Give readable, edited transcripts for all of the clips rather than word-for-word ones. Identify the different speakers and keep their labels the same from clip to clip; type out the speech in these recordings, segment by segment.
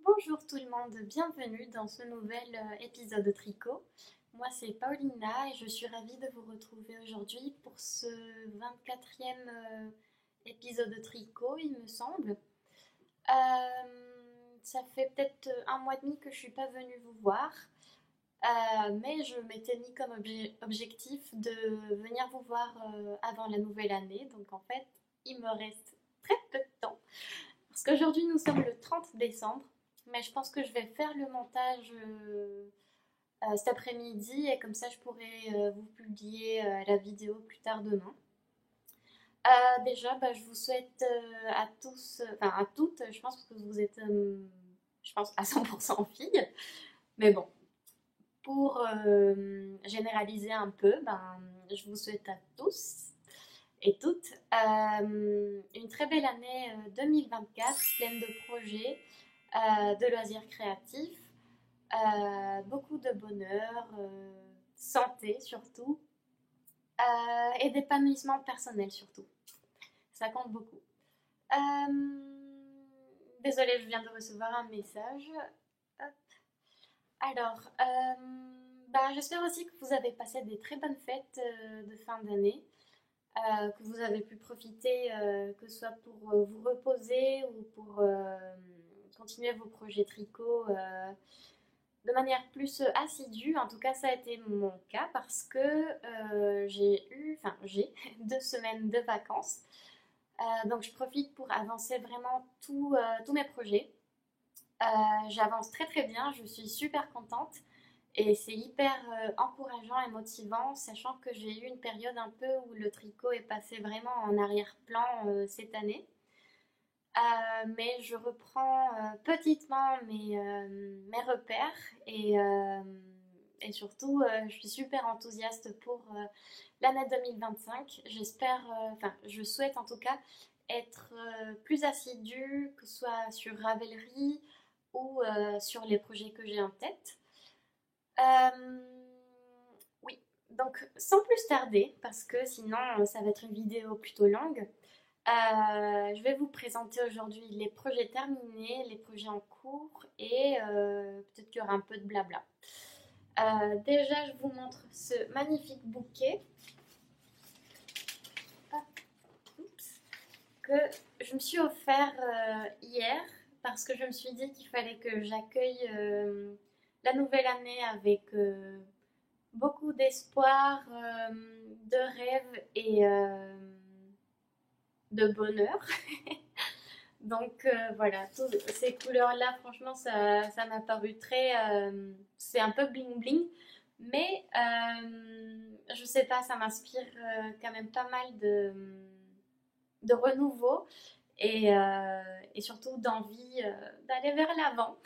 Speaker 1: Bonjour tout le monde, bienvenue dans ce nouvel épisode de tricot. Moi c'est Paulina et je suis ravie de vous retrouver aujourd'hui pour ce 24e épisode de tricot, il me semble. Ça fait peut-être un mois et demi que je suis pas venue vous voir, mais je m'étais mis comme objectif de venir vous voir avant la nouvelle année. Donc en fait, il me reste très peu de temps. Parce qu'aujourd'hui, nous sommes le 30 décembre, mais je pense que je vais faire le montage cet après-midi et comme ça, je pourrai vous publier la vidéo plus tard demain. Déjà, je vous souhaite à tous, enfin à toutes, je pense que vous êtes, je pense, à 100% filles. Mais bon, pour généraliser un peu, je vous souhaite à tous et toutes une très belle année 2024, pleine de projets, de loisirs créatifs, beaucoup de bonheur, santé surtout, et d'épanouissement personnel surtout. Ça compte beaucoup. Désolée, je viens de recevoir un message. Hop. Alors, j'espère aussi que vous avez passé des très bonnes fêtes de fin d'année. Que vous avez pu profiter, que ce soit pour vous reposer ou pour continuer vos projets tricot de manière plus assidue. En tout cas, ça a été mon cas parce que j'ai 2 semaines de vacances. Donc, je profite pour avancer vraiment tous mes projets. J'avance très très bien, je suis super contente. Et c'est hyper encourageant et motivant, sachant que j'ai eu une période un peu où le tricot est passé vraiment en arrière-plan cette année. Mais je reprends petitement mes repères et surtout, je suis super enthousiaste pour l'année 2025. Je souhaite en tout cas être plus assidue, que ce soit sur Ravelry ou sur les projets que j'ai en tête. Euh, oui, donc sans plus tarder, parce que sinon ça va être une vidéo plutôt longue, je vais vous présenter aujourd'hui les projets terminés, les projets en cours et peut-être qu'il y aura un peu de blabla. Déjà, je vous montre ce magnifique bouquet que je me suis offert hier parce que je me suis dit qu'il fallait que j'accueille la nouvelle année avec beaucoup d'espoir, de rêve et de bonheur. Donc voilà, toutes ces couleurs-là, franchement, ça m'a paru très... c'est un peu bling bling, mais je sais pas, ça m'inspire quand même pas mal de renouveau et surtout d'envie d'aller vers l'avant.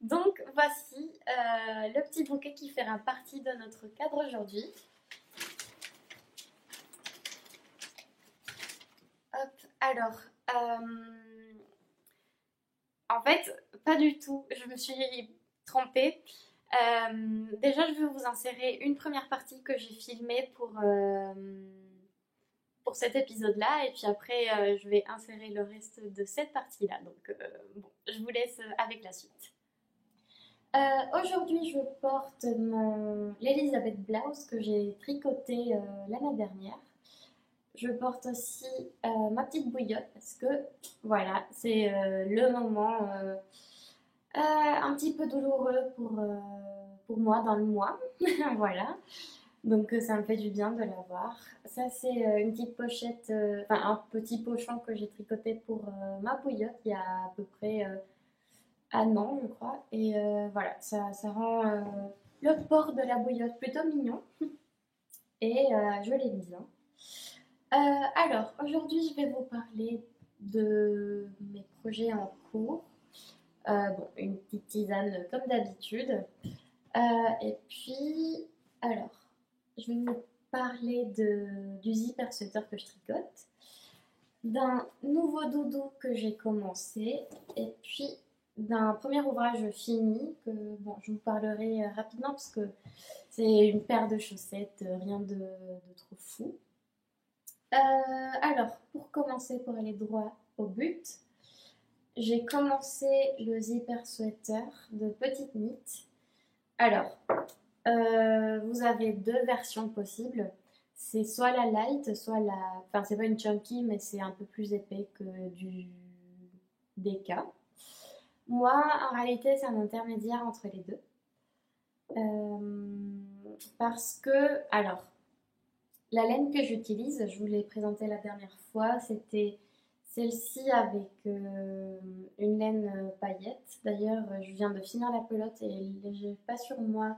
Speaker 1: Donc voici le petit bouquet qui fera partie de notre cadre aujourd'hui. Hop, alors, en fait, pas du tout, je me suis trompée. Déjà, je vais vous insérer une première partie que j'ai filmée pour cet épisode-là, et puis après, je vais insérer le reste de cette partie-là. Donc, bon, je vous laisse avec la suite. Aujourd'hui, je porte l'Elizabeth Blouse que j'ai tricoté l'année dernière. Je porte aussi ma petite bouillotte parce que voilà, c'est le moment un petit peu douloureux pour moi dans le mois. Voilà. Donc ça me fait du bien de l'avoir. Ça c'est une petite pochette, enfin un petit pochon que j'ai tricoté pour ma bouillotte il y a à peu près un an je crois. Et voilà, ça rend le port de la bouillotte plutôt mignon. Et je l'aime bien. Alors, aujourd'hui, je vais vous parler de mes projets en cours. Bon, une petite tisane comme d'habitude. Et puis, alors, je vais vous parler du zipper sweater que je tricote, d'un nouveau doudou que j'ai commencé, et puis d'un premier ouvrage fini que bon, je vous parlerai rapidement parce que c'est une paire de chaussettes, rien de trop fou. Alors, pour commencer, pour aller droit au but, j'ai commencé le zipper sweater de Petite Knit. Alors, vous avez deux versions possibles. C'est soit la light, soit la... Enfin, c'est pas une chunky, mais c'est un peu plus épais que du DK. Moi, en réalité, c'est un intermédiaire entre les deux. Parce que, alors, la laine que j'utilise, je vous l'ai présentée la dernière fois, c'était celle-ci avec une laine paillette. D'ailleurs, je viens de finir la pelote et j'ai pas sur moi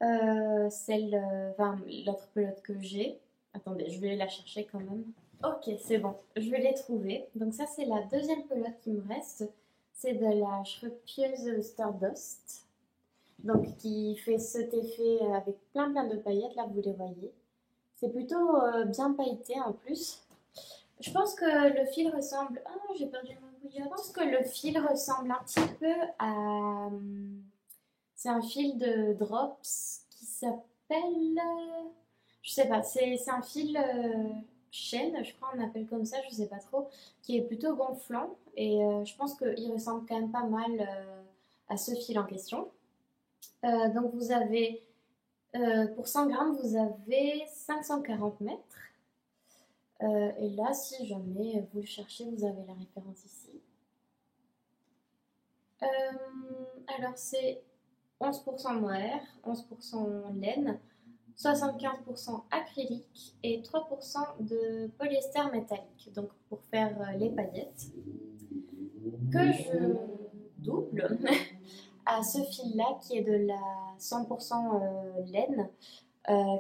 Speaker 1: enfin, l'autre pelote que j'ai. Attendez, je vais la chercher quand même. Ok, c'est bon, je vais les trouver. Donc ça, c'est la deuxième pelote qui me reste. C'est de la Schrupieuse Stardust. Donc qui fait cet effet avec plein de paillettes, là vous les voyez. C'est plutôt bien pailleté en plus. Je pense que le fil ressemble... Oh, j'ai perdu mon bouillon. Je pense que le fil ressemble un petit peu à... C'est un fil de Drops qui s'appelle... Je sais pas, c'est un fil chaîne, je crois on appelle comme ça, je sais pas trop, qui est plutôt gonflant. Et je pense qu'il ressemble quand même pas mal à ce fil en question. Donc vous avez... pour 100 grammes, vous avez 540 mètres. Et là, si jamais vous le cherchez, vous avez la référence ici. Alors, c'est 11% mohair, 11% laine, 75% acrylique et 3% de polyester métallique. Donc, pour faire les paillettes, que je double à ce fil-là qui est de la 100% laine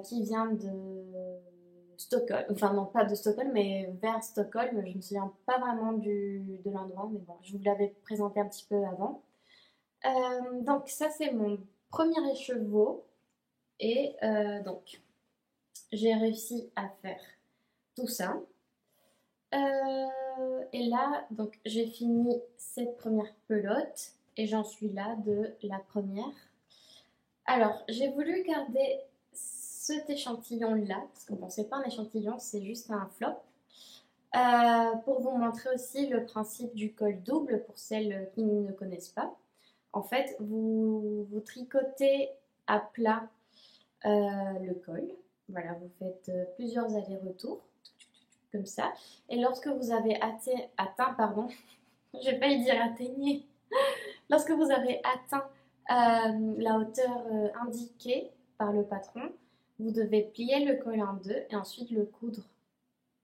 Speaker 1: qui vient de Stockholm, enfin non pas de Stockholm mais vers Stockholm, je ne me souviens pas vraiment de l'endroit mais bon je vous l'avais présenté un petit peu avant. Donc ça c'est mon premier écheveau et donc j'ai réussi à faire tout ça. Et là donc j'ai fini cette première pelote et j'en suis là de la première. Alors j'ai voulu garder cet échantillon-là, parce que bon, c'est pas un échantillon, c'est juste un flop, pour vous montrer aussi le principe du col double pour celles qui ne connaissent pas. En fait, vous tricotez à plat le col. Voilà, vous faites plusieurs allers-retours, comme ça. Et lorsque vous avez atteint pardon, j'ai failli dire atteigné, lorsque vous avez atteint la hauteur indiquée par le patron, vous devez plier le col en deux et ensuite le coudre,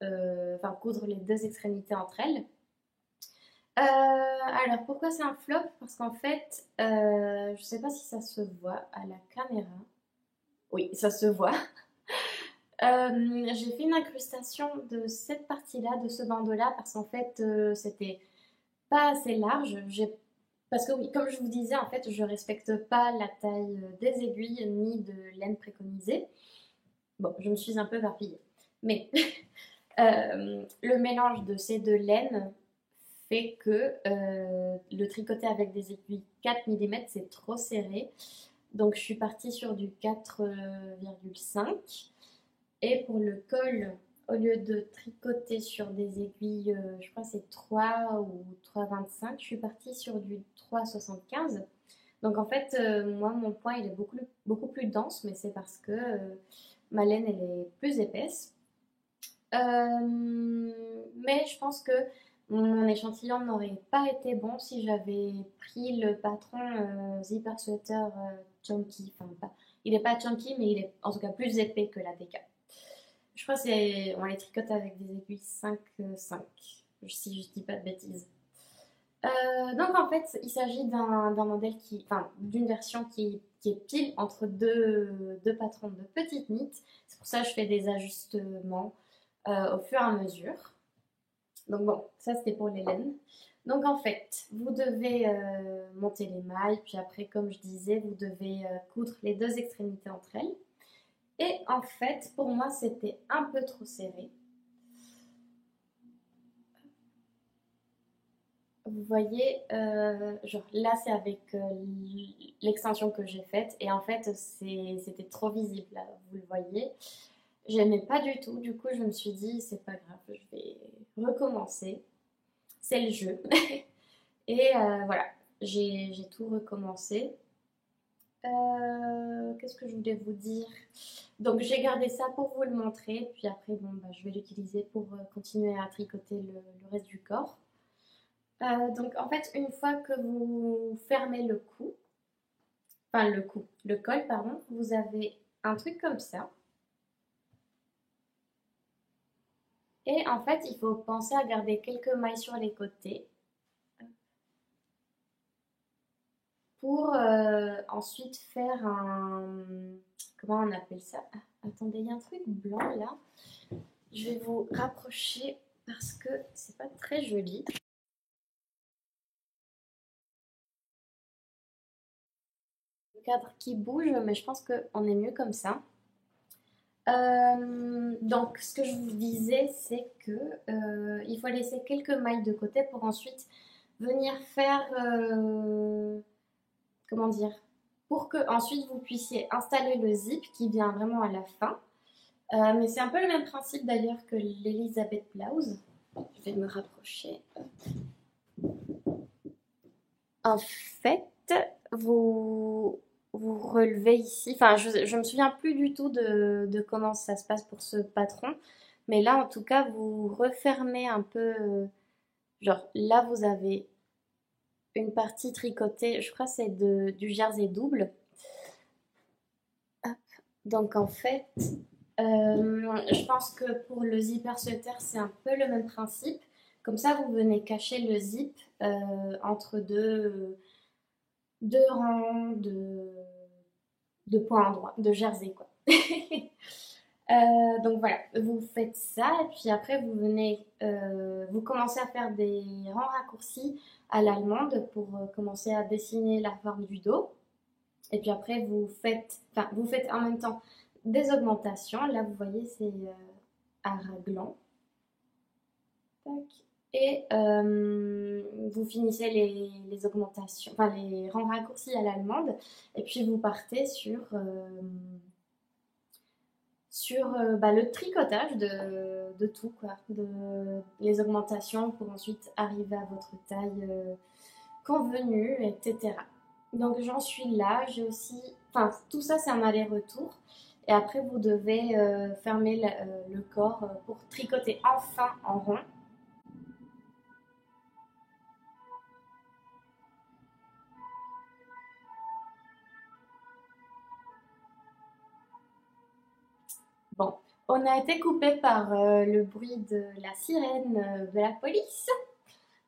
Speaker 1: enfin coudre les deux extrémités entre elles. Alors pourquoi c'est un flop? Parce qu'en fait, je ne sais pas si ça se voit à la caméra. Oui, ça se voit. J'ai fait une incrustation de cette partie-là, de ce bandeau-là, parce qu'en fait, c'était pas assez large. Parce que oui, comme je vous disais, en fait, je respecte pas la taille des aiguilles ni de laine préconisée. Bon, je me suis un peu éparpillée. Mais le mélange de ces deux laines fait que le tricoter avec des aiguilles 4 mm, c'est trop serré. Donc je suis partie sur du 4,5. Et pour le col, au lieu de tricoter sur des aiguilles, je crois que c'est 3 ou 3,25, je suis partie sur du 3,75. Donc en fait, moi, mon point, il est beaucoup plus dense, mais c'est parce que ma laine, elle est plus épaisse. Mais je pense que mon échantillon n'aurait pas été bon si j'avais pris le patron Zipper Sweater chunky. Enfin, pas, il n'est pas chunky, mais il est en tout cas plus épais que la DK. Je crois qu'on les tricote avec des aiguilles 5,5, si je dis pas de bêtises. Donc en fait, il s'agit d'un modèle enfin, d'une version qui est pile entre deux patrons de Petite Knit. C'est pour ça que je fais des ajustements au fur et à mesure. Donc bon, ça c'était pour les laines. Donc en fait, vous devez monter les mailles, puis après, comme je disais, vous devez coudre les deux extrémités entre elles. Et en fait, pour moi, c'était un peu trop serré. Vous voyez, genre là c'est avec l'extension que j'ai faite et en fait c'était trop visible là, vous le voyez. J'aimais pas du tout, du coup je me suis dit c'est pas grave, je vais recommencer. C'est le jeu. Et voilà, j'ai tout recommencé. Qu'est-ce que je voulais vous dire? Donc j'ai gardé ça pour vous le montrer, puis après bon, bah, je vais l'utiliser pour continuer à tricoter le reste du corps. Donc en fait, une fois que vous fermez le cou, enfin le col, pardon, vous avez un truc comme ça. Et en fait, il faut penser à garder quelques mailles sur les côtés pour ensuite faire un... Comment on appelle ça? Ah, attendez, il y a un truc blanc là. Je vais vous rapprocher parce que c'est pas très joli. Le cadre qui bouge, mais je pense qu'on est mieux comme ça. Donc, ce que je vous disais, c'est que il faut laisser quelques mailles de côté pour ensuite venir faire, comment dire, pour que ensuite vous puissiez installer le zip qui vient vraiment à la fin. Mais c'est un peu le même principe d'ailleurs que l'Elizabeth Blouse. Je vais me rapprocher. En fait, vous, vous relevez ici. Enfin, je me souviens plus du tout de comment ça se passe pour ce patron. Mais là, en tout cas, vous refermez un peu. Genre, là, vous avez une partie tricotée. Je crois que c'est du jersey double. Hop. Donc, en fait, je pense que pour le zipper sweater, c'est un peu le même principe. Comme ça, vous venez cacher le zip entre deux rangs de points endroits, de jersey quoi. Donc voilà, vous faites ça et puis après vous venez, vous commencez à faire des rangs raccourcis à l'allemande pour commencer à dessiner la forme du dos. Et puis après vous faites en même temps des augmentations. Là vous voyez c'est à raglan. Tac. Et vous finissez les augmentations, enfin les rangs raccourcis à l'allemande, et puis vous partez sur bah, le tricotage de tout, quoi, les augmentations pour ensuite arriver à votre taille convenue, etc. Donc j'en suis là, j'ai aussi, enfin tout ça c'est un aller-retour, et après vous devez fermer le corps pour tricoter enfin en rond. Bon, on a été coupé par le bruit de la sirène de la police.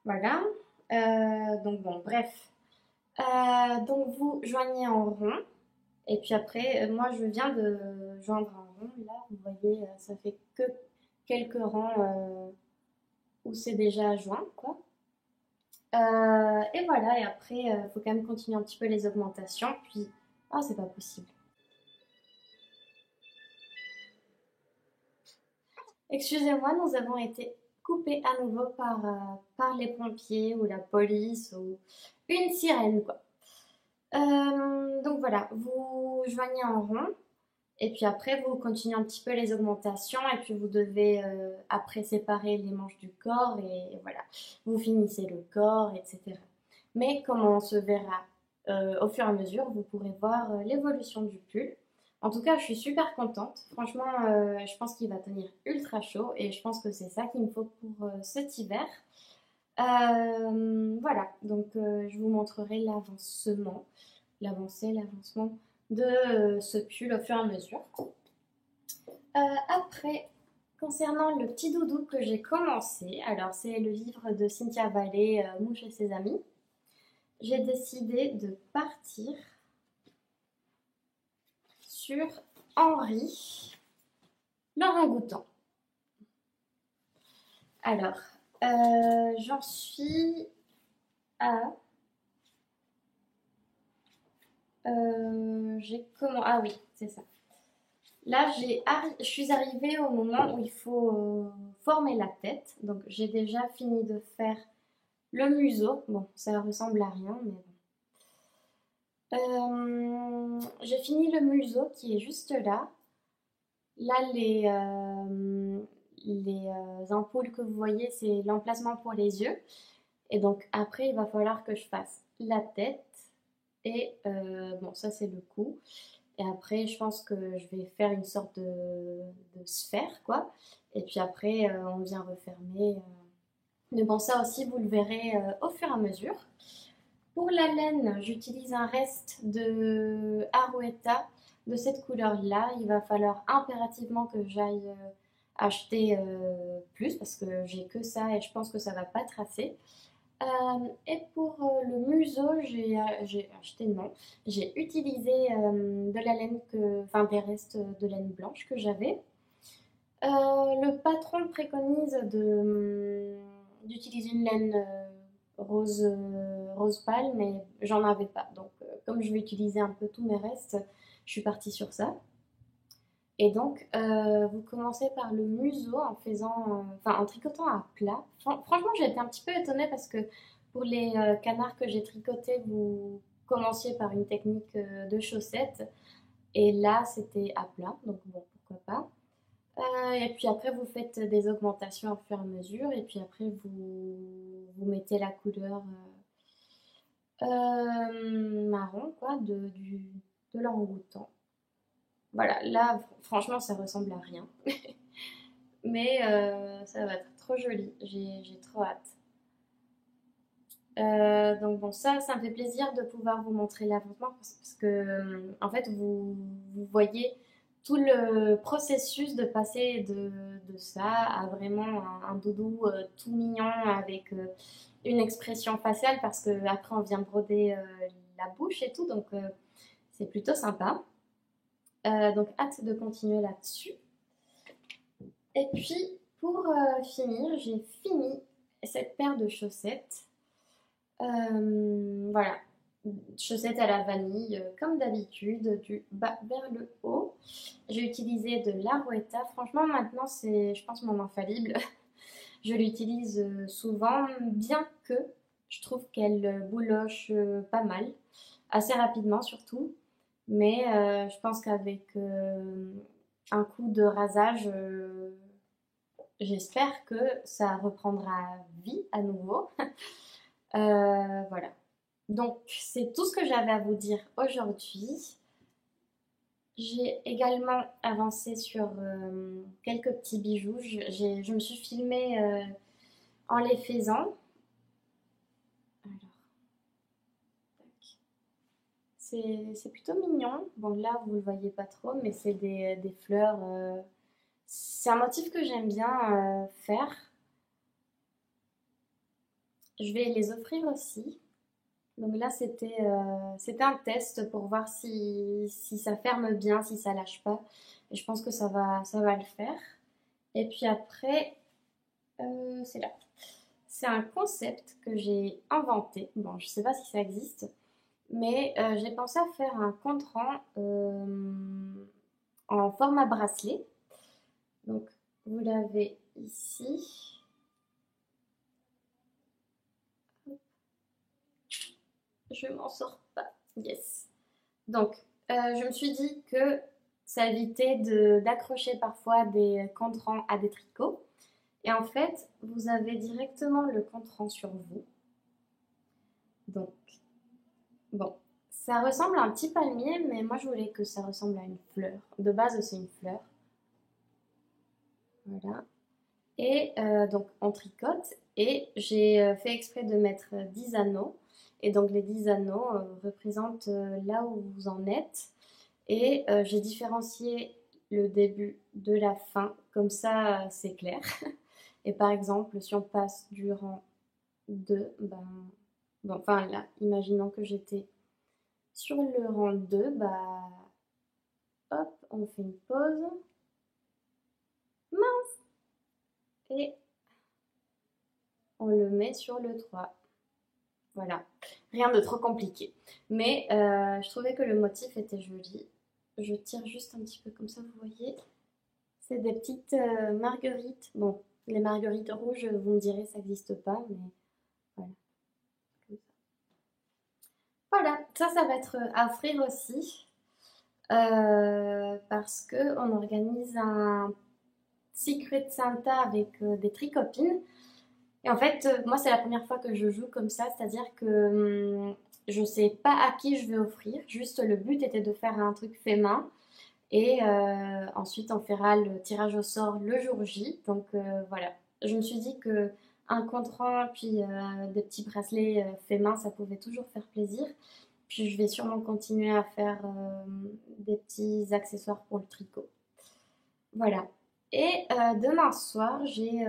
Speaker 1: Voilà. Donc bon, bref. Donc vous joignez en rond. Et puis après, moi je viens de joindre en rond. Là, vous voyez, ça fait que quelques rangs où c'est déjà joint, quoi. Et voilà, et après, il faut quand même continuer un petit peu les augmentations. Puis, ah, c'est pas possible. Excusez-moi, nous avons été coupés à nouveau par les pompiers ou la police ou une sirène, quoi. Donc voilà, vous joignez en rond et puis après vous continuez un petit peu les augmentations et puis vous devez après séparer les manches du corps et voilà, vous finissez le corps, etc. Mais comme on se verra au fur et à mesure, vous pourrez voir l'évolution du pull. En tout cas, je suis super contente. Franchement, je pense qu'il va tenir ultra chaud et je pense que c'est ça qu'il me faut pour cet hiver. Voilà, donc je vous montrerai l'avancement de ce pull au fur et à mesure. Après, concernant le petit doudou que j'ai commencé, alors c'est le livre de Cynthia Vallée, Mouche et ses amis. J'ai décidé de partir sur Henri l'orang-outan. Alors, j'en suis à... j'ai comment... Ah oui, c'est ça. Là, je suis arrivée au moment où il faut former la tête. Donc, j'ai déjà fini de faire le museau. Bon, ça ressemble à rien, mais bon. J'ai fini le museau qui est juste là. Là, les ampoules que vous voyez, c'est l'emplacement pour les yeux. Et donc après, il va falloir que je fasse la tête et bon, ça c'est le cou. Et après, je pense que je vais faire une sorte de sphère, quoi. Et puis après, on vient refermer. Mais bon, ça aussi, vous le verrez au fur et à mesure. Pour la laine, j'utilise un reste de Arouetta de cette couleur-là. Il va falloir impérativement que j'aille acheter plus parce que j'ai que ça et je pense que ça va pas tracer. Et pour le museau, j'ai acheté, non, j'ai utilisé de la laine enfin des restes de laine blanche que j'avais. Le patron préconise d'utiliser une laine rose pâle, mais j'en avais pas. Donc, comme je vais utiliser un peu tous mes restes, je suis partie sur ça. Et donc, vous commencez par le museau en en tricotant à plat. Franchement, j'ai été un petit peu étonnée parce que pour les canards que j'ai tricotés, vous commenciez par une technique de chaussette. Et là, c'était à plat, donc bon, pourquoi pas. Et puis après, vous faites des augmentations au fur et à mesure. Et puis après, vous mettez la couleur marron, quoi, de l'orang-outan. Voilà, là, franchement, ça ressemble à rien. Mais ça va être trop joli. J'ai trop hâte. Donc bon, ça me fait plaisir de pouvoir vous montrer l'avancement parce que en fait vous voyez tout le processus de passer de ça à vraiment un doudou tout mignon avec une expression faciale parce que après on vient broder la bouche et tout, donc c'est plutôt sympa. Donc hâte de continuer là-dessus. Et puis pour finir, j'ai fini cette paire de chaussettes. Voilà, chaussettes à la vanille, comme d'habitude, du bas vers le haut. J'ai utilisé de l'Arouetta. Franchement, maintenant, c'est, je pense, mon infallible. Je l'utilise souvent, bien que je trouve qu'elle bouloche pas mal, assez rapidement surtout. Mais je pense qu'avec un coup de rasage, j'espère que ça reprendra vie à nouveau. Voilà. Donc, c'est tout ce que j'avais à vous dire aujourd'hui. J'ai également avancé sur quelques petits bijoux. Je me suis filmée en les faisant. Alors, tac. C'est plutôt mignon. Bon, là, vous ne le voyez pas trop, mais c'est des fleurs. C'est un motif que j'aime bien faire. Je vais les offrir aussi. Donc là, c'était un test pour voir si ça ferme bien, si ça lâche pas. Et je pense que ça va le faire. Et puis après, c'est là. C'est un concept que j'ai inventé. Bon, je sais pas si ça existe, mais j'ai pensé à faire un compte-rang en format bracelet. Donc, vous l'avez ici. Je m'en sors pas. Yes. Donc, je me suis dit que ça évitait d'accrocher parfois des compte-rangs à des tricots. Et en fait, vous avez directement le compte-rang sur vous. Donc, bon, ça ressemble à un petit palmier, mais moi je voulais que ça ressemble à une fleur. De base, c'est une fleur. Voilà. Et donc, on tricote. Et j'ai fait exprès de mettre 10 anneaux. Et donc, les 10 anneaux représentent là où vous en êtes. Et j'ai différencié le début de la fin, comme ça c'est clair. Et par exemple, si on passe du rang 2, ben, bon, enfin là, imaginons que j'étais sur le rang 2, bah, hop, on fait une pause, mince, et on le met sur le 3. Voilà, rien de trop compliqué. Mais je trouvais que le motif était joli. Je tire juste un petit peu comme ça, vous voyez. C'est des petites marguerites. Bon, les marguerites rouges, vous me direz, ça n'existe pas, mais voilà. Voilà, ça va être à offrir aussi. Parce que on organise un Secret Santa avec des tricopines. Et en fait, moi, c'est la première fois que je joue comme ça, c'est-à-dire que je sais pas à qui je vais offrir. Juste, le but était de faire un truc fait main. Et ensuite, on fera le tirage au sort le jour J. Donc voilà. Je me suis dit que un contrant puis des petits bracelets faits main, ça pouvait toujours faire plaisir. Puis je vais sûrement continuer à faire des petits accessoires pour le tricot. Voilà. Et demain soir, j'ai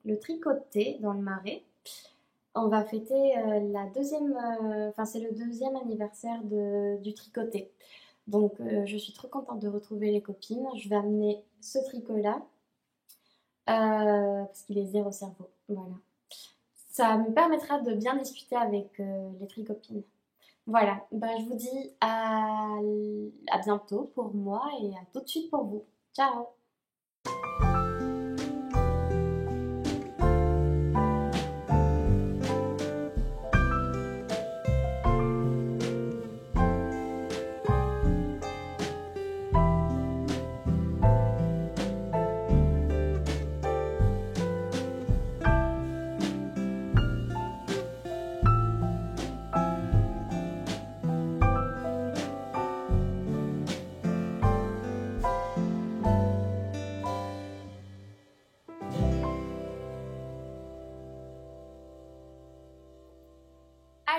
Speaker 1: le tricoté dans le Marais. On va fêter la deuxième, enfin c'est le deuxième anniversaire du tricoté. Donc je suis trop contente de retrouver les copines. Je vais amener ce tricot-là parce qu'il est zéro cerveau. Voilà. Ça me permettra de bien discuter avec les tricopines. Voilà, bah, je vous dis à bientôt pour moi et à tout de suite pour vous. Ciao!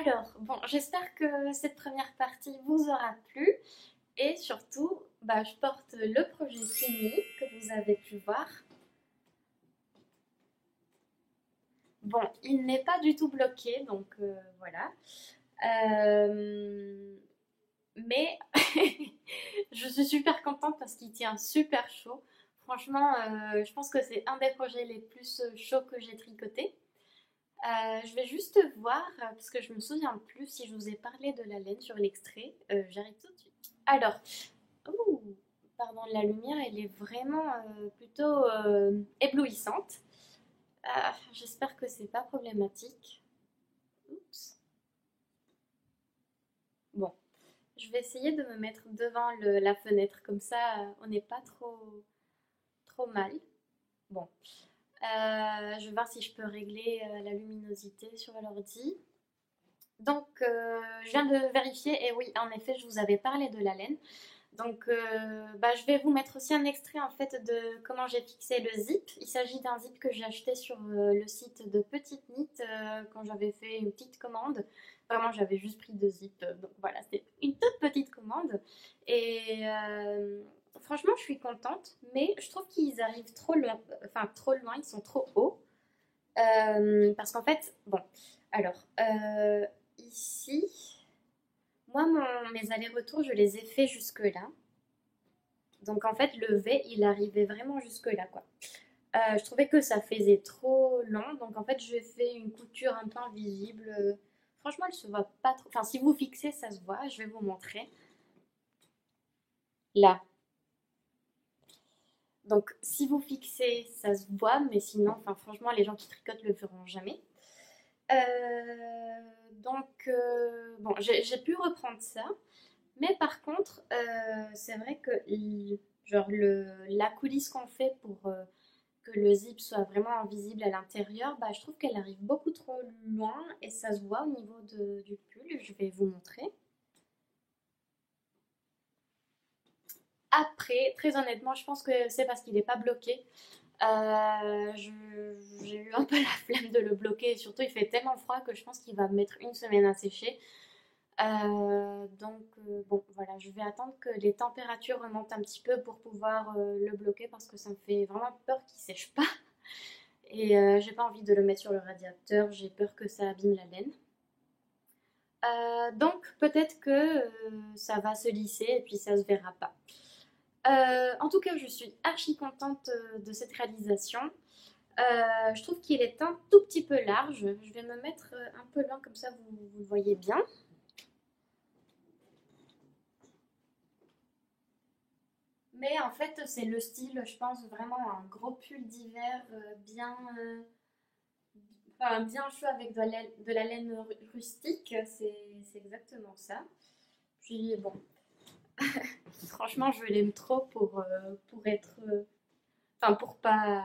Speaker 1: Alors, bon, j'espère que cette première partie vous aura plu et surtout, bah, je porte le projet fini que vous avez pu voir. Bon, il n'est pas du tout bloqué, donc voilà. Euh, mais je suis super contente parce qu'il tient super chaud. Franchement, je pense que c'est un des projets les plus chauds que j'ai tricoté. Je vais juste voir, parce que je me souviens plus si je vous ai parlé de la laine sur l'extrait. J'arrive tout de suite. Alors, ouh, pardon, la lumière, elle est vraiment plutôt éblouissante. J'espère que c'est pas problématique. Oups. Bon, je vais essayer de me mettre devant la fenêtre, comme ça on n'est pas trop mal. Bon, je vais voir si je peux régler la luminosité sur l'ordi. Donc, je viens de vérifier, et oui, en effet, je vous avais parlé de la laine. Donc, bah, je vais vous mettre aussi un extrait en fait de comment j'ai fixé le zip. Il s'agit d'un zip que j'ai acheté sur le site de Petite Knit quand j'avais fait une petite commande. Vraiment, j'avais juste pris deux zips. Donc voilà, c'était une toute petite commande. Et franchement, je suis contente, mais je trouve qu'ils arrivent trop loin. Enfin, trop loin, ils sont trop hauts. Parce qu'en fait, bon, alors, ici, moi, mes allers-retours, je les ai faits jusque-là. Donc en fait, le V, il arrivait vraiment jusque-là, quoi. Je trouvais que ça faisait trop long, donc en fait, j'ai fait une couture un peu invisible. Franchement, elle se voit pas trop. Enfin, si vous fixez, ça se voit. Je vais vous montrer. Là. Donc, si vous fixez, ça se voit, mais sinon, enfin, franchement, les gens qui tricotent le feront jamais. Bon, j'ai pu reprendre ça. Mais par contre, c'est vrai que genre la coulisse qu'on fait pour que le zip soit vraiment invisible à l'intérieur, bah, je trouve qu'elle arrive beaucoup trop loin et ça se voit au niveau du pull. Je vais vous montrer. Après, très honnêtement, je pense que c'est parce qu'il n'est pas bloqué. J'ai eu un peu la flemme de le bloquer et surtout il fait tellement froid que je pense qu'il va mettre une semaine à sécher. Bon, voilà, je vais attendre que les températures remontent un petit peu pour pouvoir le bloquer parce que ça me fait vraiment peur qu'il sèche pas. Et j'ai pas envie de le mettre sur le radiateur, j'ai peur que ça abîme la laine. Donc peut-être que ça va se lisser et puis ça se verra pas. En tout cas, je suis archi contente de cette réalisation. Je trouve qu'il est un tout petit peu large. Je vais me mettre un peu loin comme ça vous le voyez bien. Mais en fait, c'est le style, je pense, vraiment un gros pull d'hiver enfin, bien chaud avec de la laine rustique. C'est exactement ça. Puis bon, franchement, je l'aime trop pour être. Enfin, pour pas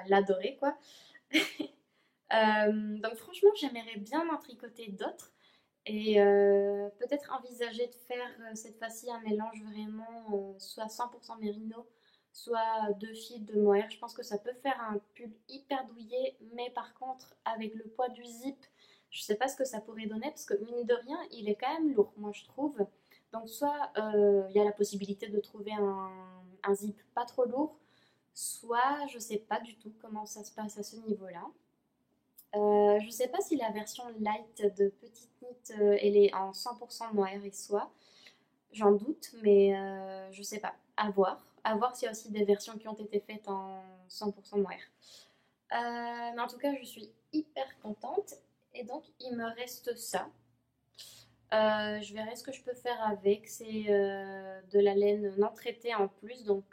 Speaker 1: l'adorer, quoi. Donc franchement, j'aimerais bien en tricoter d'autres et peut-être envisager de faire cette fois-ci un mélange vraiment soit 100% mérino, soit deux fils de mohair. Je pense que ça peut faire un pull hyper douillet, mais par contre, avec le poids du zip, je sais pas ce que ça pourrait donner parce que mine de rien, il est quand même lourd, moi je trouve. Donc soit il y a la possibilité de trouver un zip pas trop lourd, soit je sais pas du tout comment ça se passe à ce niveau-là. Je sais pas si la version light de Petite Knit, elle est en 100% mohair et soie. J'en doute, mais je sais pas. À voir. À voir s'il y a aussi des versions qui ont été faites en 100% mohair. Mais en tout cas, je suis hyper contente. Et donc, il me reste ça. Je verrai ce que je peux faire avec. C'est de la laine non traitée en plus, donc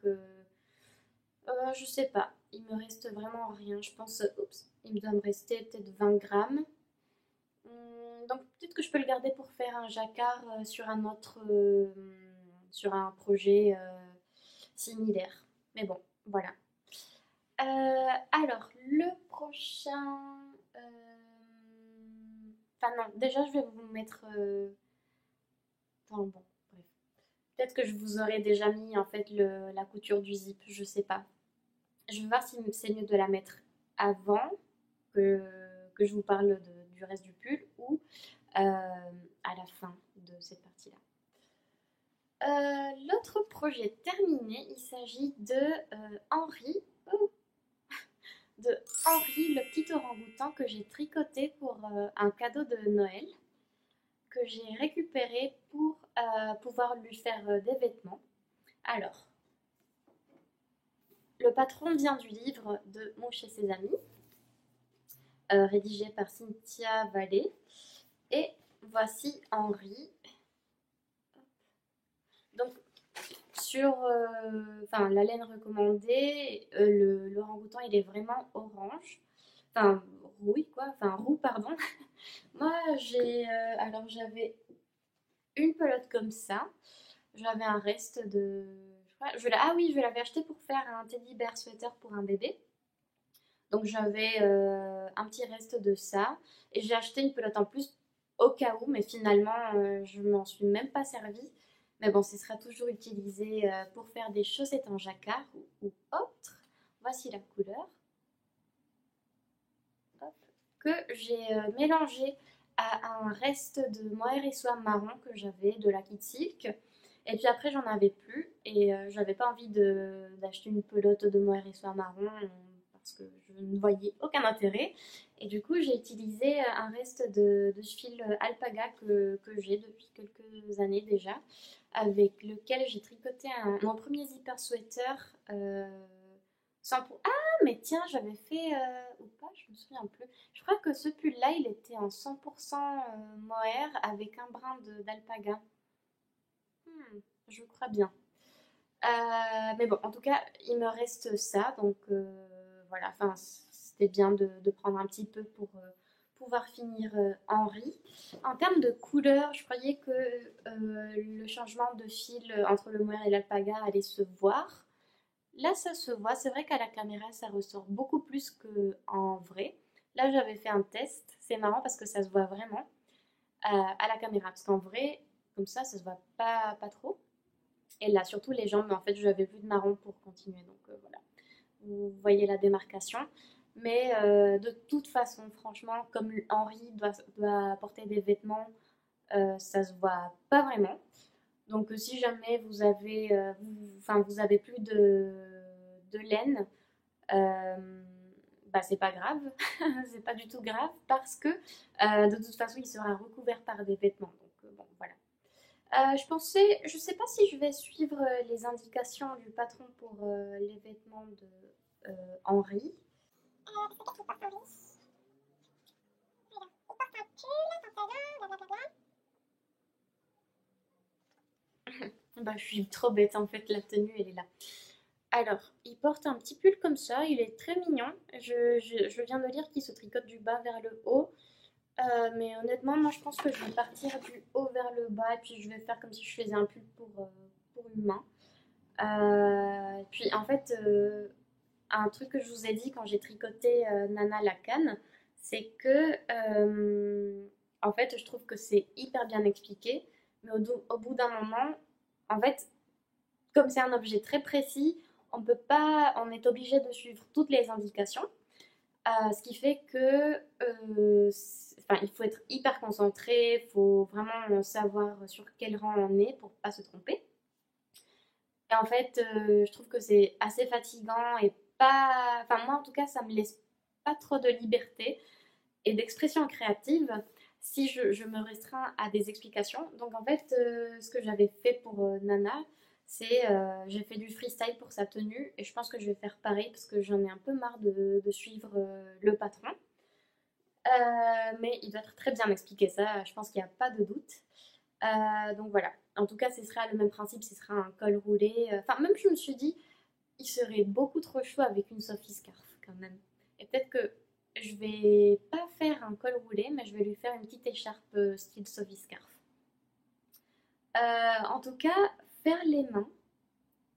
Speaker 1: je sais pas. Il me reste vraiment rien. Je pense, oups, il me doit me rester peut-être 20 grammes. Donc peut-être que je peux le garder pour faire un jacquard sur un autre, sur un projet similaire. Mais bon, voilà. Alors, le prochain... Enfin non, déjà je vais vous mettre... Enfin bon, bref. Peut-être que je vous aurais déjà mis en fait la couture du zip, je sais pas. Je vais voir si c'est mieux de la mettre avant que, que je vous parle du reste du pull ou à la fin de cette partie-là. L'autre projet terminé, il s'agit Henri, oh, de Henri, le petit orang-outan que j'ai tricoté pour un cadeau de Noël, que j'ai récupéré pour pouvoir lui faire des vêtements. Alors, le patron vient du livre de Mouche et ses amis, rédigé par Cynthia Vallée. Et voici Henri. Donc, sur la laine recommandée, l'orang-outan il est vraiment orange. Enfin, rouille quoi. Enfin, roux, pardon. Moi, j'avais une pelote comme ça. J'avais un reste de. Ah oui, je l'avais acheté pour faire un teddy bear sweater pour un bébé. Donc j'avais un petit reste de ça. Et j'ai acheté une pelote en plus au cas où, mais finalement, je m'en suis même pas servie. Mais bon, ce sera toujours utilisé pour faire des chaussettes en jacquard ou autre. Voici la couleur. Hop. Que j'ai mélangé à un reste de mohair et soie marron que j'avais de la Kid Silk. Et puis après, j'en avais plus et j'avais pas envie d'acheter une pelote de mohair et soie marron parce que je ne voyais aucun intérêt. Et du coup, j'ai utilisé un reste de fil alpaga que j'ai depuis quelques années déjà, avec lequel j'ai tricoté mon premier zipper sweater sans pour... Ah, mais tiens, j'avais fait... ou pas, je me souviens plus. Je crois que ce pull-là, il était en 100% mohair avec un brin d'alpaga. Je crois bien. Mais bon, en tout cas, il me reste ça. Donc voilà, enfin, c'était bien de prendre un petit peu pour pouvoir finir Henri. En termes de couleur, je croyais que le changement de fil entre le mohair et l'alpaga allait se voir. Là, ça se voit. C'est vrai qu'à la caméra, ça ressort beaucoup plus qu'en vrai. Là, j'avais fait un test. C'est marrant parce que ça se voit vraiment à la caméra. Parce qu'en vrai, comme ça se voit pas trop. Et là, surtout les jambes, mais en fait, je n'avais plus de marron pour continuer. Donc voilà, vous voyez la démarcation. Mais de toute façon, franchement, comme Henri doit porter des vêtements, ça se voit pas vraiment. Donc si jamais vous avez plus de laine, bah c'est pas grave, c'est pas du tout grave parce que de toute façon il sera recouvert par des vêtements. Donc bon voilà. Je sais pas si je vais suivre les indications du patron pour les vêtements de Henri. Bah, je suis trop bête en fait, la tenue elle est là. Alors, il porte un petit pull comme ça, il est très mignon. Je viens de lire qu'il se tricote du bas vers le haut. Mais honnêtement, moi je pense que je vais partir du haut vers le bas et puis je vais faire comme si je faisais un pull pour une main. Puis en fait, un truc que je vous ai dit quand j'ai tricoté Nana la canne, c'est que en fait, je trouve que c'est hyper bien expliqué, mais au bout d'un moment, en fait, comme c'est un objet très précis, on peut pas, on est obligé de suivre toutes les indications, ce qui fait que, enfin, il faut être hyper concentré, il faut vraiment savoir sur quel rang on est pour pas se tromper. Et en fait, je trouve que c'est assez fatigant et pas, enfin moi en tout cas, ça me laisse pas trop de liberté et d'expression créative si je me restreins à des explications. Donc en fait, ce que j'avais fait pour Nana, c'est j'ai fait du freestyle pour sa tenue et je pense que je vais faire pareil parce que j'en ai un peu marre de suivre le patron. Mais il doit être très bien expliqué ça, je pense qu'il n'y a pas de doute. Donc voilà, en tout cas ce sera le même principe, ce sera un col roulé. Enfin même je me suis dit, il serait beaucoup trop chaud avec une Sophie Scarf quand même. Et peut-être que je vais pas faire un col roulé, mais je vais lui faire une petite écharpe style Sophie Scarf. En tout cas, faire les mains,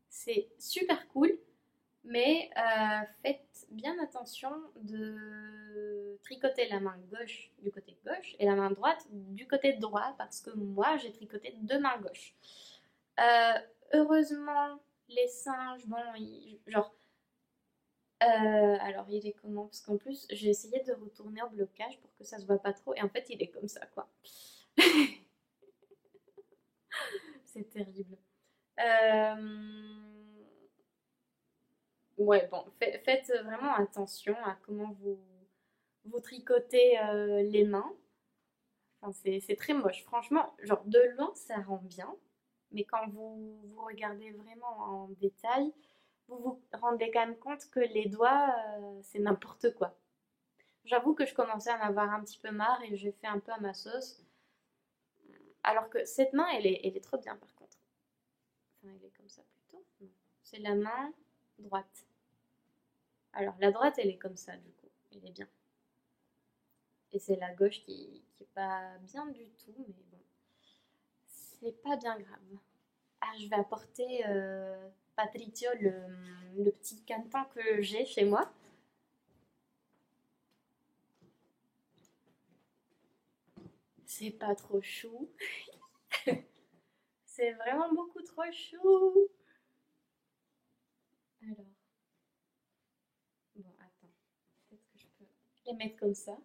Speaker 1: c'est super cool, mais faites bien attention de tricoter la main gauche du côté gauche et la main droite du côté droit parce que moi j'ai tricoté deux mains gauches. Euh, Heureusement, les singes, bon, genre alors, il est comment? Parce qu'en plus, j'ai essayé de retourner en blocage pour que ça se voit pas trop. Et en fait, il est comme ça, quoi. C'est terrible. Euh, Ouais, bon, faites vraiment attention à comment vous tricotez les mains. Enfin, c'est très moche. Franchement, genre de loin, ça rend bien. Mais quand vous regardez vraiment en détail, vous vous rendez quand même compte que les doigts, c'est n'importe quoi. J'avoue que je commençais à en avoir un petit peu marre et j'ai fait un peu à ma sauce. Alors que cette main, elle est trop bien par contre. Enfin, elle est comme ça plutôt. Non. C'est la main droite. Alors la droite, elle est comme ça du coup. Elle est bien. Et c'est la gauche qui est pas bien du tout, mais bon. C'est pas bien grave. Ah, je vais apporter Patricio, le petit canetin que j'ai chez moi. C'est pas trop chou. C'est vraiment beaucoup trop chou. Alors, bon, attends. Peut-être que je peux les mettre comme ça.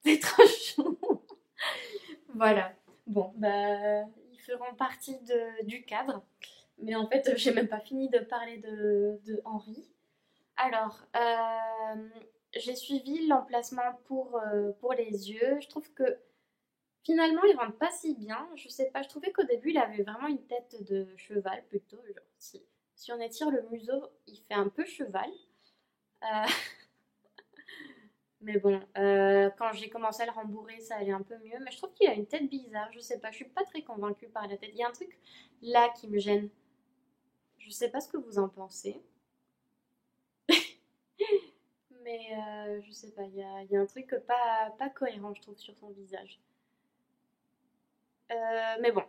Speaker 1: C'est trop chou. Voilà. Bon, bah, ils feront partie du cadre. Mais en fait, j'ai même pas fini de parler de Henri. Alors, j'ai suivi l'emplacement pour les yeux. Je trouve que finalement, il rentre pas si bien. Je sais pas, je trouvais qu'au début, il avait vraiment une tête de cheval plutôt. Genre, si on étire le museau, il fait un peu cheval. Euh, Mais bon, quand j'ai commencé à le rembourrer, ça allait un peu mieux. Mais je trouve qu'il a une tête bizarre. Je sais pas, je suis pas très convaincue par la tête. Il y a un truc là qui me gêne. Je sais pas ce que vous en pensez. Mais je sais pas, il y a un truc pas cohérent, je trouve, sur son visage. Mais bon,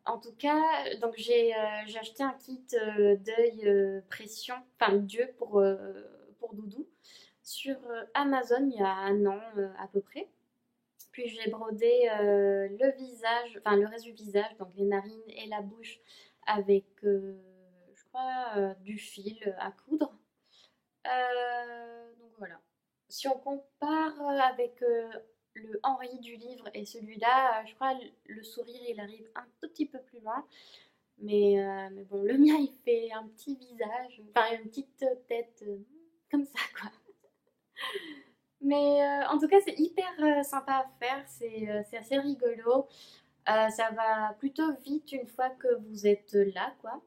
Speaker 1: en tout cas, donc j'ai acheté un kit d'œil pression, enfin d'yeux pour Doudou sur Amazon il y a un an à peu près. Puis j'ai brodé le visage, enfin le reste du visage, donc les narines et la bouche avec, je crois, du fil à coudre. Donc voilà. Si on compare avec le Henri du livre et celui-là, je crois le sourire il arrive un tout petit peu plus loin. Mais bon, le mien il fait un petit visage, enfin une petite tête comme ça quoi. Mais en tout cas, c'est hyper sympa à faire, c'est assez rigolo. Ça va plutôt vite une fois que vous êtes là, quoi.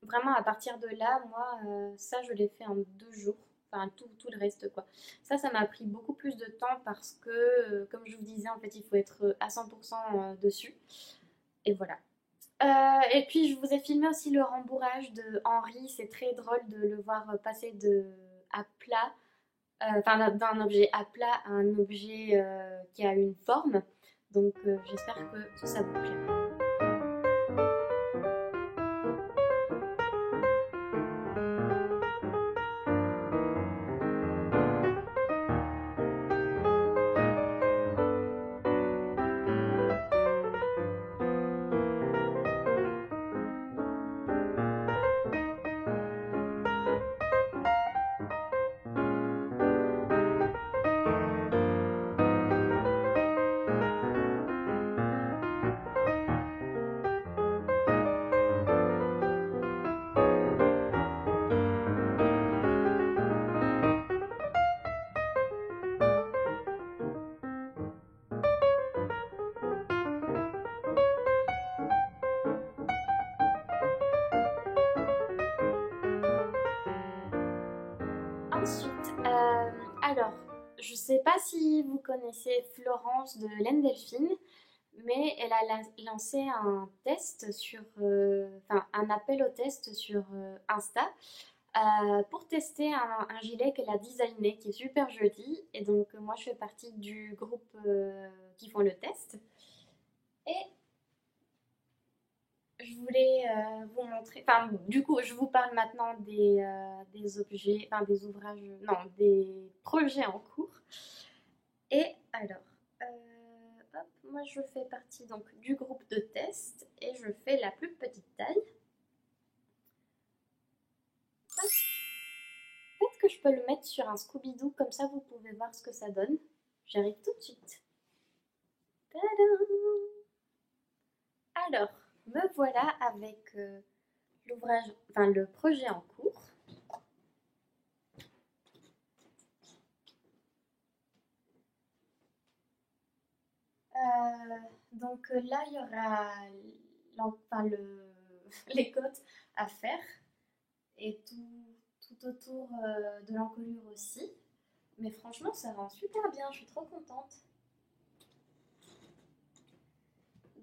Speaker 1: Vraiment, à partir de là, moi, ça, je l'ai fait en 2 jours. Enfin, tout le reste, quoi. Ça m'a pris beaucoup plus de temps parce que, comme je vous disais, en fait, il faut être à 100% dessus. Et voilà. Et puis, je vous ai filmé aussi le rembourrage de Henri. C'est très drôle de le voir passer à plat enfin d'un objet à plat à un objet qui a une forme. Donc j'espère que ça vous plaira. Ensuite, alors, je sais pas si vous connaissez Florence de Laine Delphine, mais elle a lancé un test sur, enfin un appel au test sur Insta pour tester un gilet qu'elle a designé qui est super joli. Et donc moi je fais partie du groupe qui font le test. Et je voulais vous montrer, enfin du coup je vous parle maintenant des objets, enfin des ouvrages, non, des projets en cours. Et alors, hop, moi je fais partie donc du groupe de test et je fais la plus petite taille. Hop. Peut-être que je peux le mettre sur un Scooby-Doo, comme ça vous pouvez voir ce que ça donne. J'arrive tout de suite. Tadam! Alors, me voilà avec l'ouvrage, enfin le projet en cours. Donc là, il y aura enfin, les côtes à faire et tout autour de l'encolure aussi. Mais franchement, ça rend super bien, je suis trop contente.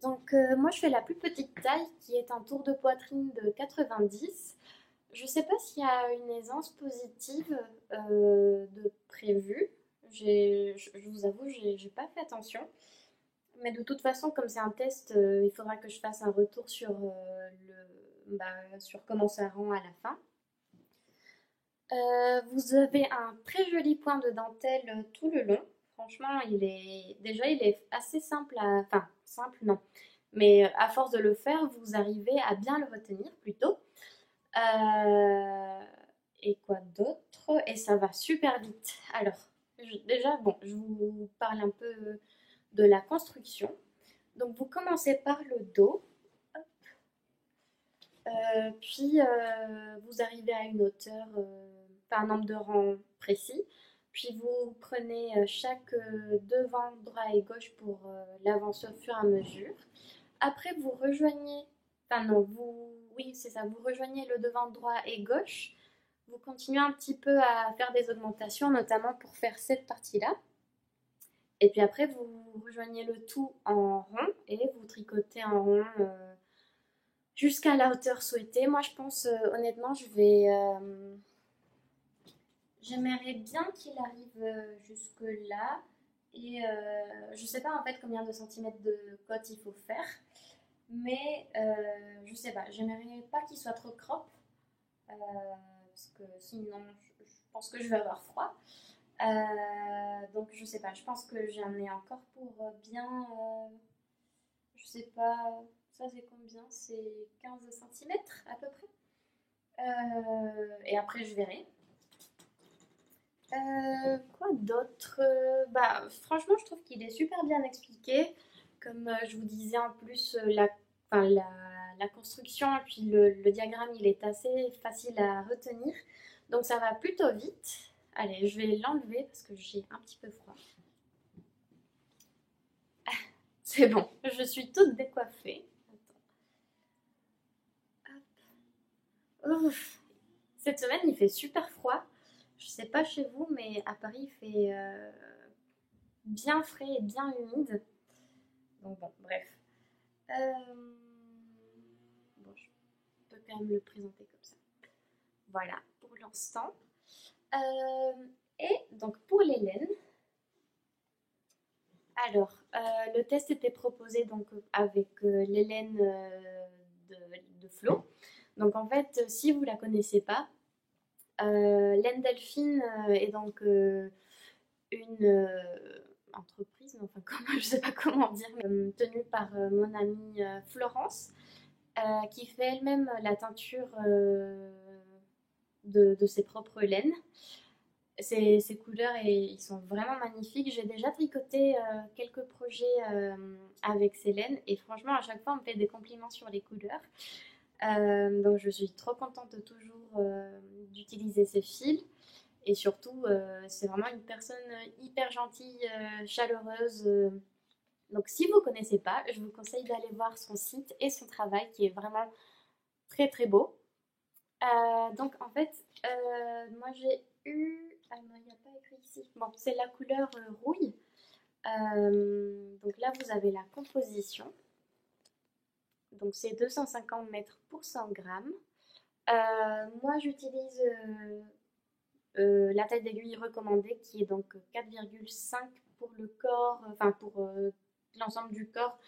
Speaker 1: Donc moi, je fais la plus petite taille qui est un tour de poitrine de 90. Je sais pas s'il y a une aisance positive de prévue. Je vous avoue, j'ai pas fait attention. Mais de toute façon, comme c'est un test, il faudra que je fasse un retour sur, sur comment ça rend à la fin. Vous avez un très joli point de dentelle tout le long. Franchement, il est assez simple à, enfin simple non, mais à force de le faire, vous arrivez à bien le retenir plutôt. Euh, et quoi d'autre? Et ça va super vite. Alors, déjà, bon, je vous parle un peu de la construction. Donc, vous commencez par le dos, puis vous arrivez à une hauteur, par un nombre de rangs précis. Puis vous prenez chaque devant, droit et gauche pour l'avancer au fur et à mesure. Après, vous rejoignez, enfin non, oui, c'est ça, vous rejoignez le devant droit et gauche. Vous continuez un petit peu à faire des augmentations, notamment pour faire cette partie-là. Et puis après, vous rejoignez le tout en rond et vous tricotez en rond jusqu'à la hauteur souhaitée. Moi, je pense, honnêtement, j'aimerais bien qu'il arrive jusque là. Et je sais pas en fait combien de centimètres de cote il faut faire. Mais je sais pas, j'aimerais pas qu'il soit trop crop. Parce que sinon, je pense que je vais avoir froid. Donc je sais pas, je pense que j'en ai encore pour bien, je sais pas, ça c'est combien? C'est 15 centimètres à peu près. Et après je verrai. Quoi d'autre? Bah, franchement, je trouve qu'il est super bien expliqué. Comme je vous disais, en plus, enfin, la construction et puis le diagramme, il est assez facile à retenir. Donc, ça va plutôt vite. Allez, je vais l'enlever parce que j'ai un petit peu froid. C'est bon, je suis toute décoiffée. Attends. Ouf. Cette semaine, il fait super froid. Je sais pas chez vous, mais à Paris, il fait bien frais et bien humide. Donc bon, bref. Euh, Bon, je peux quand même le présenter comme ça. Voilà, pour l'instant. Euh, Et donc pour les laines, alors le test était proposé donc avec les laines de Flo. Donc en fait, si vous la connaissez pas, laine Delphine est donc une entreprise, enfin je sais pas comment dire, mais, tenue par mon amie Florence, qui fait elle-même la teinture de ses propres laines. Ces couleurs ils sont vraiment magnifiques. J'ai déjà tricoté quelques projets avec ces laines et franchement à chaque fois on me fait des compliments sur les couleurs. Donc je suis trop contente de toujours d'utiliser ces fils. Et surtout, c'est vraiment une personne hyper gentille, chaleureuse. Donc si vous ne connaissez pas, je vous conseille d'aller voir son site et son travail qui est vraiment très très beau. Donc en fait, moi j'ai eu... Ah non, il n'y a pas écrit ici. Bon, c'est la couleur rouille. Donc là, vous avez la composition. Donc c'est 250 mètres pour 100 grammes. Moi, j'utilise la taille d'aiguille recommandée qui est donc 4,5 pour le corps, enfin pour l'ensemble du corps.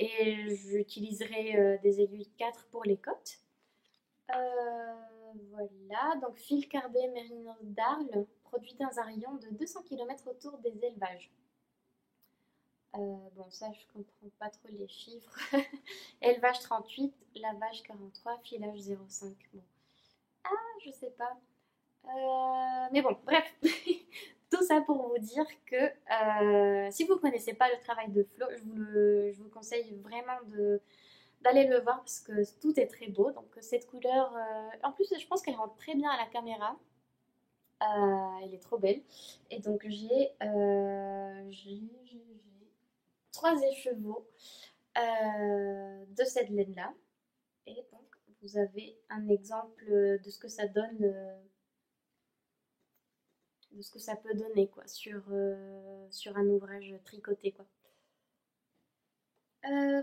Speaker 1: Et j'utiliserai des aiguilles 4 pour les côtes. Voilà, donc fil cardé mérino d'Arles, produit dans un rayon de 200 km autour des élevages. Bon, ça, je comprends pas trop les chiffres. Élevage 38, lavage 43, filage 0,5. Bon, je sais pas. Mais bon, bref, tout ça pour vous dire que si vous ne connaissez pas le travail de Flo, je vous conseille vraiment d'aller le voir parce que tout est très beau. Donc cette couleur, en plus je pense qu'elle rentre très bien à la caméra. Elle est trop belle. Et donc j'ai 3 écheveaux de cette laine-là. Et donc vous avez un exemple de ce que ça donne. De ce que ça peut donner quoi sur un ouvrage tricoté quoi.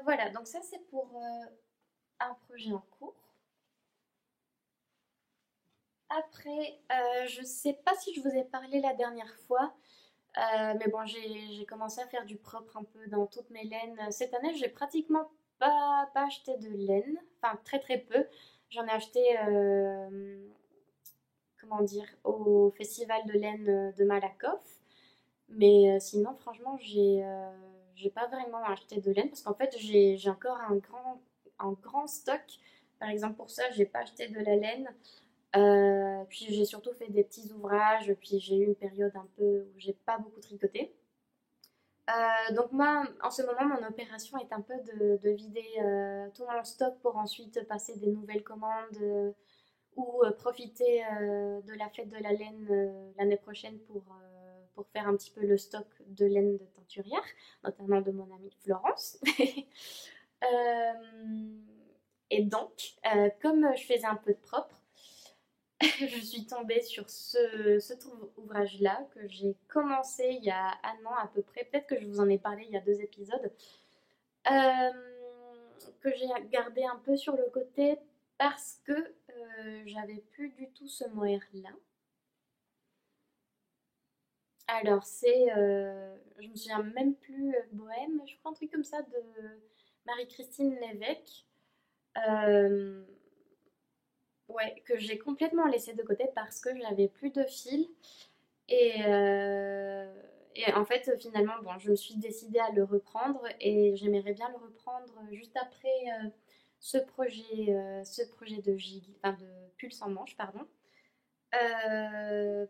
Speaker 1: Voilà, donc ça c'est pour un projet en cours. Après, je sais pas si je vous ai parlé la dernière fois, mais bon, j'ai commencé à faire du propre un peu dans toutes mes laines. Cette année, j'ai pratiquement pas acheté de laine, enfin très très peu. J'en ai acheté, comment dire, au festival de laine de Malakoff. Mais sinon, franchement, j'ai pas vraiment acheté de laine parce qu'en fait, j'ai encore un grand stock. Par exemple, pour ça, j'ai pas acheté de la laine. Puis j'ai surtout fait des petits ouvrages. Puis j'ai eu une période un peu où j'ai pas beaucoup tricoté. Donc moi, en ce moment, mon opération est un peu de vider tout mon stock pour ensuite passer des nouvelles commandes ou profiter de la fête de la laine l'année prochaine pour faire un petit peu le stock de laine de teinturière, notamment de mon amie Florence. Euh, et donc, comme je faisais un peu de propre, je suis tombée sur cet ouvrage-là que j'ai commencé il y a un an à peu près. Peut-être que je vous en ai parlé il y a 2 épisodes. Euh, que j'ai gardé un peu sur le côté parce que j'avais plus du tout ce mohair-là. Alors je me souviens même plus, Bohème, je crois un truc comme ça de Marie-Christine Lévesque. Euh, ouais, que j'ai complètement laissé de côté parce que j'avais plus de fil. Et, euh, et en fait, finalement, bon, je me suis décidée à le reprendre et j'aimerais bien le reprendre juste après ce projet de gilet, enfin de pulse en manche, pardon.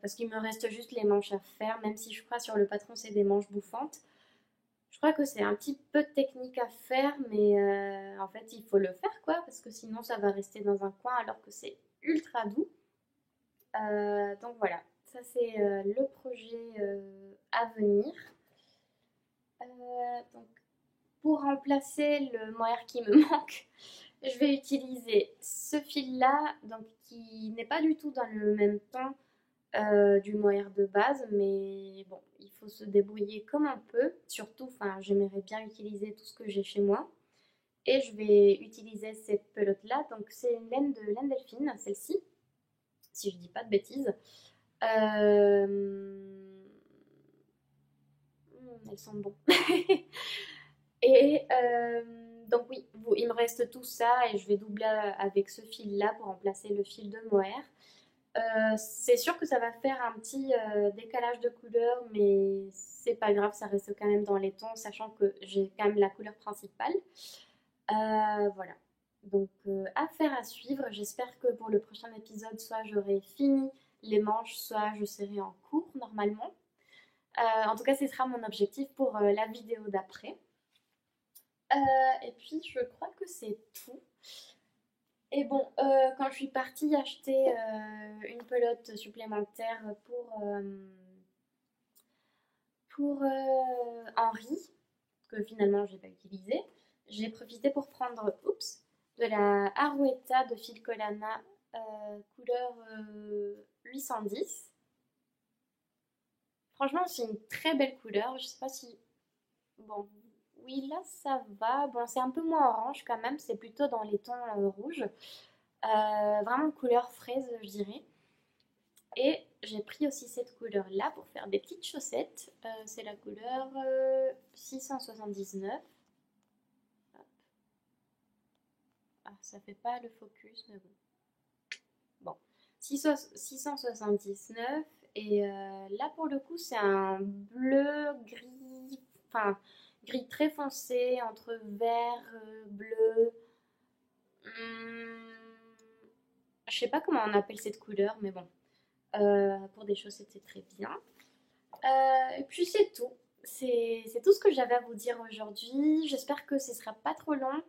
Speaker 1: Parce qu'il me reste juste les manches à faire, même si je crois sur le patron c'est des manches bouffantes. Je crois que c'est un petit peu de technique à faire, mais en fait il faut le faire quoi, parce que sinon ça va rester dans un coin alors que c'est ultra doux. Donc voilà, ça c'est le projet à venir. Donc pour remplacer le mohair qui me manque, je vais utiliser ce fil-là, donc qui n'est pas du tout dans le même ton du mohair de base, mais bon, il faut se débrouiller comme on peut. Surtout, enfin, j'aimerais bien utiliser tout ce que j'ai chez moi. Et je vais utiliser cette pelote-là. Donc, c'est une laine de laine delphine, celle-ci, si je dis pas de bêtises. Elles sont bonnes. Et donc oui, il me reste tout ça et je vais doubler avec ce fil-là pour remplacer le fil de mohair. C'est sûr que ça va faire un petit décalage de couleur, mais c'est pas grave, ça reste quand même dans les tons, sachant que j'ai quand même la couleur principale. Voilà. Donc, affaire à suivre. J'espère que pour le prochain épisode, soit j'aurai fini les manches, soit je serai en cours normalement. En tout cas, ce sera mon objectif pour la vidéo d'après. Et puis, je crois que c'est tout. Et bon, quand je suis partie acheter une pelote supplémentaire pour Henri, que finalement je n'ai pas utilisé, j'ai profité pour prendre de la Arouetta de Filcolana couleur 810. Franchement, c'est une très belle couleur. Je sais pas si. Bon, oui, là ça va. Bon, c'est un peu moins orange quand même, c'est plutôt dans les tons rouges. Vraiment couleur fraise, je dirais. Et j'ai pris aussi cette couleur-là pour faire des petites chaussettes. C'est la couleur 679. Ah, ça fait pas le focus, mais bon. Bon, 679. Et là, pour le coup, c'est un bleu gris, enfin, gris très foncé, entre vert, bleu. Hum, je sais pas comment on appelle cette couleur, mais bon. Pour des chaussettes, c'est très bien. Et puis c'est tout. C'est tout ce que j'avais à vous dire aujourd'hui. J'espère que ce sera pas trop long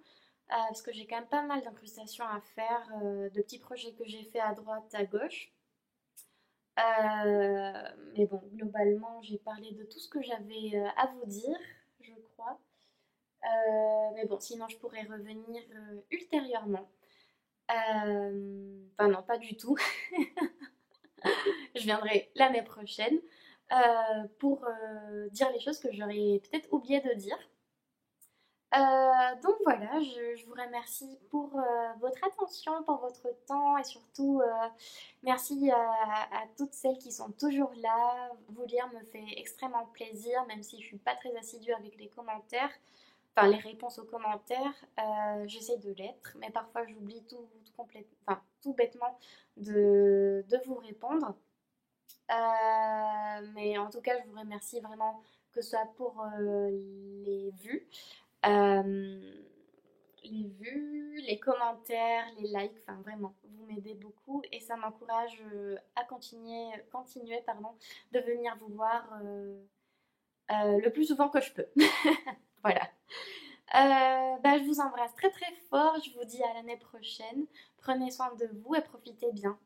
Speaker 1: parce que j'ai quand même pas mal d'incrustations à faire, de petits projets que j'ai fait à droite, à gauche. Mais bon, globalement, j'ai parlé de tout ce que j'avais à vous dire, je crois. Mais bon, sinon, je pourrais revenir ultérieurement. Enfin, non, pas du tout. Je viendrai l'année prochaine pour dire les choses que j'aurais peut-être oublié de dire. Donc voilà, je vous remercie pour votre attention, pour votre temps et surtout merci à toutes celles qui sont toujours là. Vous lire me fait extrêmement plaisir, même si je suis pas très assidue avec les commentaires, enfin les réponses aux commentaires. J'essaie de l'être, mais parfois j'oublie enfin, tout bêtement de vous répondre. Mais en tout cas, je vous remercie vraiment que ce soit pour euh, les vues, les commentaires, les likes, enfin vraiment, vous m'aidez beaucoup et ça m'encourage à continuer pardon, de venir vous voir le plus souvent que je peux. Voilà. Je vous embrasse très très fort, je vous dis à l'année prochaine. Prenez soin de vous et profitez bien.